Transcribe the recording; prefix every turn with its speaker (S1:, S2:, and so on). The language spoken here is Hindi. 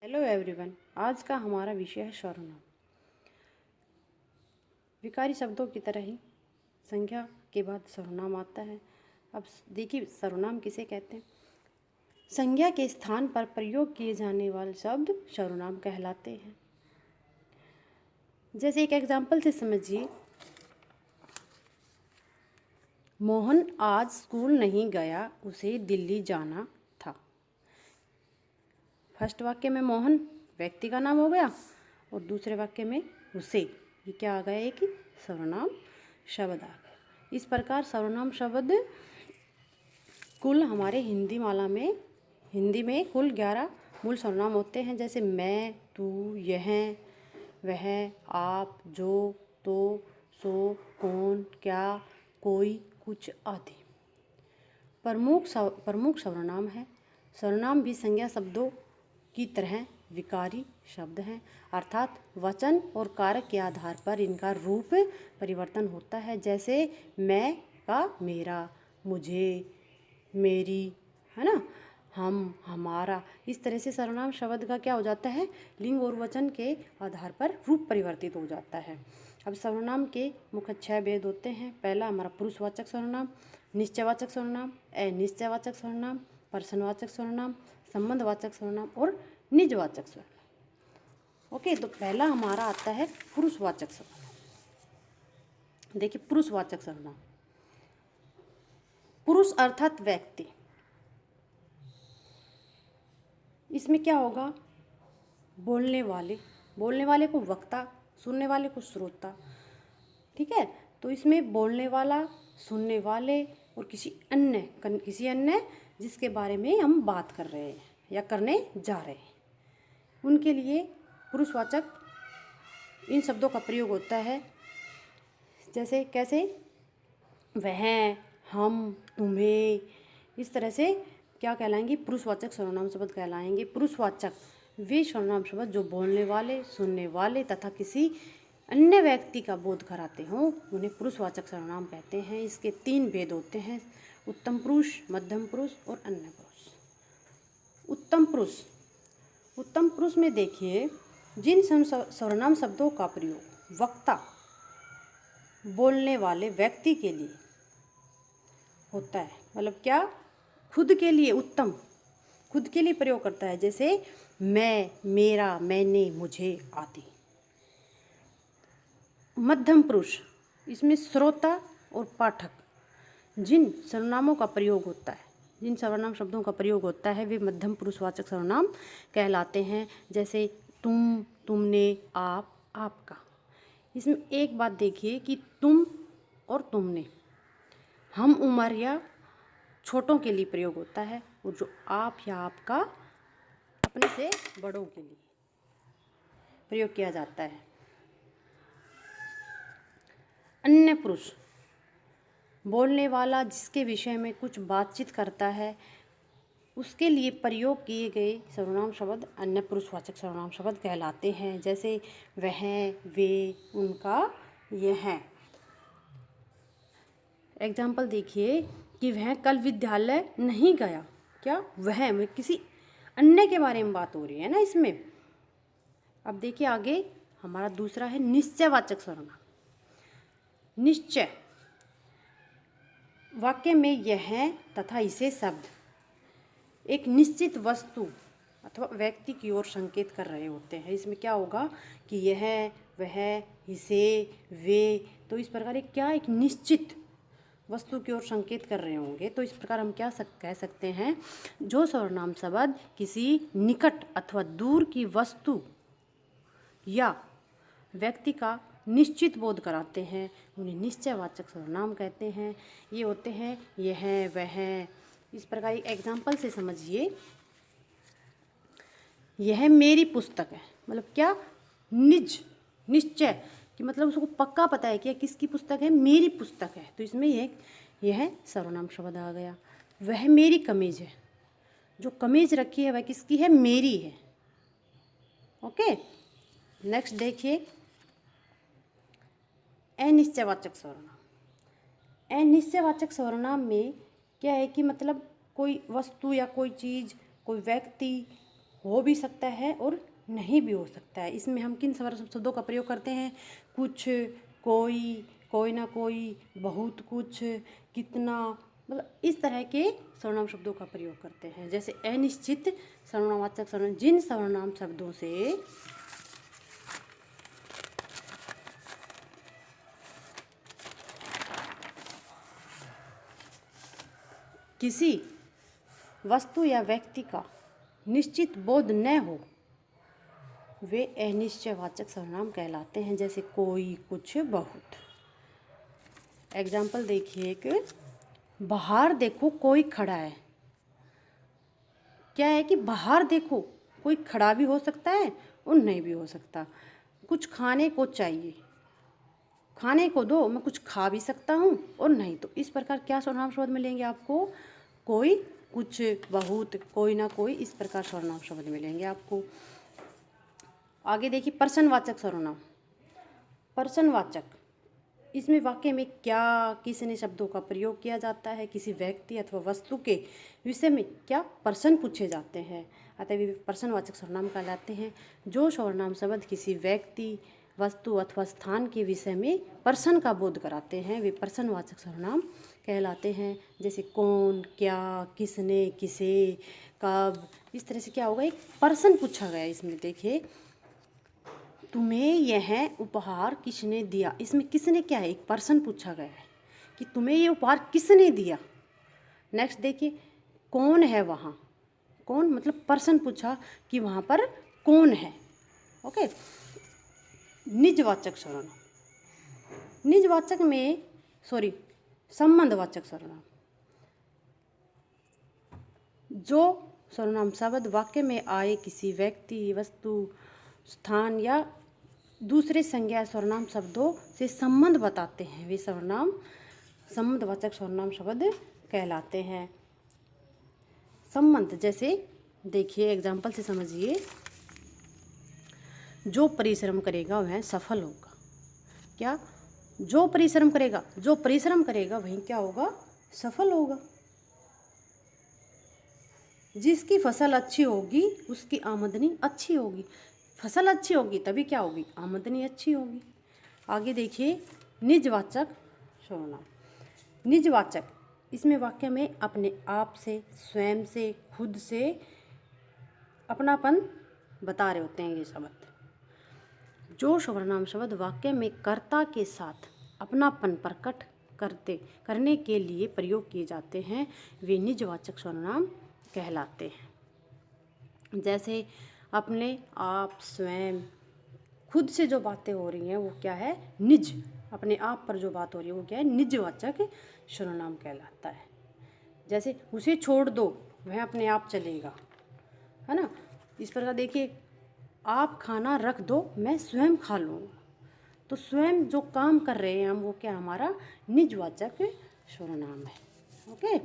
S1: Hello everyone. आज का हमारा विषय है सर्वनाम। विकारी शब्दों की तरह ही संज्ञा के बाद सर्वनाम आता है। अब देखिए सर्वनाम किसे कहते हैं। संज्ञा के स्थान पर प्रयोग किए जाने वाले शब्द सर्वनाम कहलाते हैं। जैसे एक एग्जाम्पल से समझिए, मोहन आज स्कूल नहीं गया, उसे दिल्ली जाना था। फर्स्ट वाक्य में मोहन व्यक्ति का नाम हो गया और दूसरे वाक्य में उसे, ये क्या आ गया, एक सर्वनाम शब्द आ गया। इस प्रकार सर्वनाम शब्द कुल हमारे हिंदी में कुल 11 मूल सर्वनाम होते हैं। जैसे मैं, तू, यह, वह, आप, जो, तो, सो, कौन, क्या, कोई, कुछ आदि प्रमुख सर्वनाम है। सर्वनाम भी संज्ञा शब्दों की तरह विकारी शब्द हैं, अर्थात वचन और कारक के आधार पर इनका रूप परिवर्तन होता है। जैसे मैं का मेरा, मुझे, मेरी, है ना, हम, हमारा। इस तरह से सर्वनाम शब्द का क्या हो जाता है, लिंग और वचन के आधार पर रूप परिवर्तित हो जाता है। अब सर्वनाम के मुख्य 6 भेद होते हैं। पहला हमारा पुरुषवाचक सर्वनाम, निश्चयवाचक सर्वनाम, अनिश्चयवाचक सर्वनाम, प्रश्नवाचक सर्वनाम, संबंधवाचक सर्वनाम और निजवाचक सर्वनाम। ओके, तो पहला हमारा आता है पुरुषवाचक सर्वनाम। देखिए पुरुषवाचक सर्वनाम, पुरुष अर्थात व्यक्ति। इसमें क्या होगा, बोलने वाले को वक्ता, सुनने वाले को श्रोता। ठीक है, तो इसमें बोलने वाला, सुनने वाले और किसी अन्य जिसके बारे में हम बात कर रहे हैं या करने जा रहे हैं, उनके लिए पुरुषवाचक इन शब्दों का प्रयोग होता है। जैसे कैसे, वह, हम, तुम्हें, इस तरह से क्या कहलाएंगे, पुरुषवाचक सर्वनाम शब्द कहलाएंगे। पुरुषवाचक वे सर्वनाम शब्द जो बोलने वाले, सुनने वाले तथा किसी अन्य व्यक्ति का बोध कराते हों, उन्हें पुरुषवाचक सर्वनाम कहते हैं। इसके 3 भेद होते हैं, उत्तम पुरुष, मध्यम पुरुष और अन्य पुरुष। उत्तम पुरुष में देखिए, जिन सर्वनाम शब्दों का प्रयोग वक्ता, बोलने वाले व्यक्ति के लिए होता है, मतलब क्या, खुद के लिए, उत्तम खुद के लिए प्रयोग करता है। जैसे मैं, मेरा, मैंने, मुझे आदि। मध्यम पुरुष, इसमें श्रोता और पाठक जिन सर्वनामों का प्रयोग होता है, जिन सर्वनाम शब्दों का प्रयोग होता है, वे मध्यम पुरुषवाचक सर्वनाम कहलाते हैं। जैसे तुम, तुमने, आप, आपका। इसमें एक बात देखिए कि तुम और तुमने हम उम्र या छोटों के लिए प्रयोग होता है, और जो आप या आपका अपने से बड़ों के लिए प्रयोग किया जाता है। अन्य पुरुष, बोलने वाला जिसके विषय में कुछ बातचीत करता है, उसके लिए प्रयोग किए गए सर्वनाम शब्द अन्य पुरुषवाचक सर्वनाम शब्द कहलाते हैं। जैसे वह, वे, उनका, यह। एग्जाम्पल देखिए कि वह कल विद्यालय नहीं गया। क्या, वह में किसी अन्य के बारे में बात हो रही है ना इसमें। अब देखिए आगे हमारा दूसरा है निश्चयवाचक सर्वनाम। निश्चय, वाक्य में यह तथा इसे शब्द एक निश्चित वस्तु अथवा व्यक्ति की ओर संकेत कर रहे होते हैं। इसमें क्या होगा कि यह, वह, इसे, वे, तो इस प्रकार एक निश्चित वस्तु की ओर संकेत कर रहे होंगे। तो इस प्रकार हम क्या कह सकते हैं, जो सर्वनाम शब्द किसी निकट अथवा दूर की वस्तु या व्यक्ति का निश्चित बोध कराते हैं, उन्हें निश्चयवाचक सर्वनाम कहते हैं। ये होते हैं यह, वह। इस प्रकार एक एग्जाम्पल से समझिए, यह मेरी पुस्तक है, मतलब क्या, निश्चय कि मतलब उसको पक्का पता है कि यह किसकी पुस्तक है, मेरी पुस्तक है। तो इसमें यह सर्वनाम शब्द आ गया। वह मेरी कमीज है, जो कमीज रखी है वह किसकी है, मेरी है। ओके, नेक्स्ट देखिए अनिश्चयवाचक सर्वनाम। अनिश्चयवाचक सर्वनाम में क्या है कि मतलब कोई वस्तु या कोई चीज़, कोई व्यक्ति हो भी सकता है और नहीं भी हो सकता है। इसमें हम किन शब्दों का प्रयोग करते हैं? कुछ, कोई, कोई ना कोई, बहुत कुछ, कितना, मतलब इस तरह के सर्वनाम शब्दों का प्रयोग करते हैं। जैसे अनिश्चित सर्वनामवाचक सर्वनाम, जिन सर्वनाम शब्दों से किसी वस्तु या व्यक्ति का निश्चित बोध न हो, वे अनिश्चयवाचक सर्वनाम कहलाते हैं। जैसे कोई, कुछ, बहुत। एग्जाम्पल देखिए, एक बाहर देखो कोई खड़ा है। क्या है कि बाहर देखो कोई खड़ा भी हो सकता है और नहीं भी हो सकता। कुछ खाने को चाहिए, खाने को दो, मैं कुछ खा भी सकता हूँ और नहीं। तो इस प्रकार क्या सर्वनाम शब्द मिलेंगे आपको? कोई, कुछ, बहुत, कोई ना कोई, इस प्रकार सर्वनाम शब्द मिलेंगे आपको। आगे देखिए प्रश्नवाचक सर्वनाम। प्रश्नवाचक, इसमें वाक्य में क्या, किसने शब्दों का प्रयोग किया जाता है। किसी व्यक्ति अथवा वस्तु के विषय में क्या प्रश्न पूछे जाते हैं, अतः वे प्रश्नवाचक सर्वनाम कहलाते हैं। जो सर्वनाम शब्द किसी व्यक्ति, वस्तु अथवा स्थान के विषय में प्रश्न का बोध कराते हैं, वे प्रश्नवाचक सर्वनाम कहलाते हैं। जैसे कौन, क्या, किसने, किसे, कब, इस तरह से क्या होगा, एक प्रश्न पूछा गया। इसमें देखिए, तुम्हें यह उपहार किसने दिया। इसमें किसने क्या है, एक प्रश्न पूछा गया है कि तुम्हें ये उपहार किसने दिया। नेक्स्ट देखिए, कौन है वहाँ। कौन मतलब प्रश्न पूछा कि वहाँ पर कौन है। ओके। निजवाचक सर्वनाम। निजवाचक में संबंधवाचक सर्वनाम, जो सर्वनाम शब्द वाक्य में आए किसी व्यक्ति, वस्तु, स्थान या दूसरे संज्ञा सर्वनाम शब्दों से संबंध बताते हैं, वे सर्वनाम संबंधवाचक सर्वनाम शब्द कहलाते हैं। संबंध, जैसे देखिए एग्जाम्पल से समझिए, जो परिश्रम करेगा वह सफल होगा। क्या? जो परिश्रम करेगा वही क्या होगा, सफल होगा। जिसकी फसल अच्छी होगी उसकी आमदनी अच्छी होगी। फसल अच्छी होगी तभी क्या होगी, आमदनी अच्छी होगी। आगे देखिए निजवाचक सर्वनाम। निजवाचक, इसमें वाक्य में अपने आप से, स्वयं से, खुद से अपनापन बता रहे होते हैं ये शब्द। जो सर्वनाम शब्द वाक्य में कर्ता के साथ अपनापन प्रकट करने के लिए प्रयोग किए जाते हैं, वे निजवाचक सर्वनाम कहलाते हैं। जैसे अपने आप, स्वयं, खुद से जो बातें हो रही हैं वो क्या है, निज। अपने आप पर जो बात हो रही है वो क्या है, निजवाचक सर्वनाम कहलाता है। जैसे उसे छोड़ दो वह अपने आप चलेगा, है ना। इस प्रकार देखिए, आप खाना रख दो मैं स्वयं खा लूँगा। तो स्वयं जो काम कर रहे हैं हम, वो क्या हमारा निजवाचक सर्वनाम है। ओके।